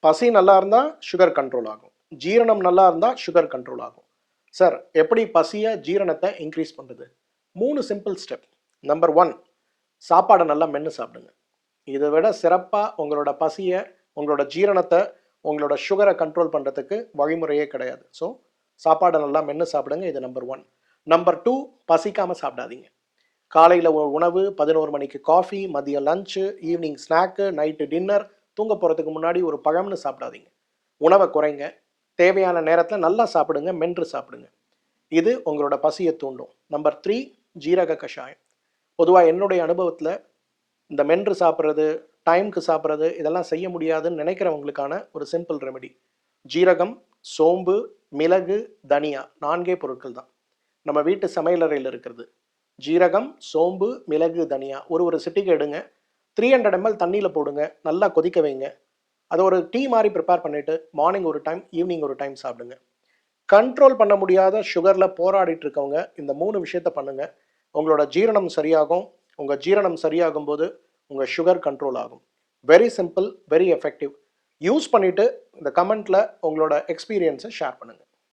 பசி நல்லா இருந்தால் சுகர் கண்ட்ரோல் ஆகும், ஜீரணம் நல்லா இருந்தால் சுகர் கண்ட்ரோல் ஆகும். சார் எப்படி பசியை ஜீரணத்தை இன்க்ரீஸ் பண்ணுறது? 3 சிம்பிள் ஸ்டெப். நம்பர் 1, சாப்பாடை நல்லா மென்று சாப்பிடுங்க. இதை விட சிறப்பாக உங்களோட பசியை, உங்களோட ஜீரணத்தை, உங்களோட சுகரை கண்ட்ரோல் பண்ணுறதுக்கு வழிமுறையே கிடையாது. ஸோ சாப்பாடை நல்லா மென்று சாப்பிடுங்க. இது நம்பர் 1. நம்பர் 2, பசிக்காமல் சாப்பிடாதீங்க. காலையில் உணவு, 11 மணிக்கு காஃபி, மதியம் lunch, evening snack, night dinner, தூங்க போகிறதுக்கு முன்னாடி ஒரு பழம்னு சாப்பிடாதீங்க. உணவை குறைங்க. தேவையான நேரத்தில் நல்லா சாப்பிடுங்க, மென்று சாப்பிடுங்க. இது உங்களோட பசியை தூண்டும். நம்பர் 3, ஜீரக கஷாயம். பொதுவாக என்னுடைய அனுபவத்தில் இந்த மென்று சாப்பிட்றது, டைமுக்கு சாப்பிட்றது இதெல்லாம் செய்ய முடியாதுன்னு நினைக்கிறவங்களுக்கான ஒரு சிம்பிள் ரெமெடி. ஜீரகம், சோம்பு, மிளகு, தனியா 4 பொருட்கள் தான் நம்ம வீட்டு சமையலறையில் இருக்கிறது. ஜீரகம், சோம்பு, மிளகு, தனியா ஒரு சிட்டிகை எடுங்க. 300 ml தண்ணியில் போடுங்க, நல்லா கொதிக்க வைங்க. அதை ஒரு டீ மாதிரி ப்ரிப்பேர் பண்ணிவிட்டு மார்னிங் ஒரு டைம், ஈவினிங் ஒரு டைம் சாப்பிடுங்க. கண்ட்ரோல் பண்ண முடியாத சுகரில் போராடிட்டு இருக்கவங்க இந்த 3 விஷயத்த பண்ணுங்கள். உங்களோட ஜீரணம் சரியாகும். உங்கள் ஜீரணம் சரியாகும் போது உங்கள் சுகர் கண்ட்ரோல் ஆகும். Very simple, very effective. Use பண்ணிவிட்டு இந்த கமெண்ட்டில் உங்களோட எக்ஸ்பீரியன்ஸை ஷேர் பண்ணுங்கள்.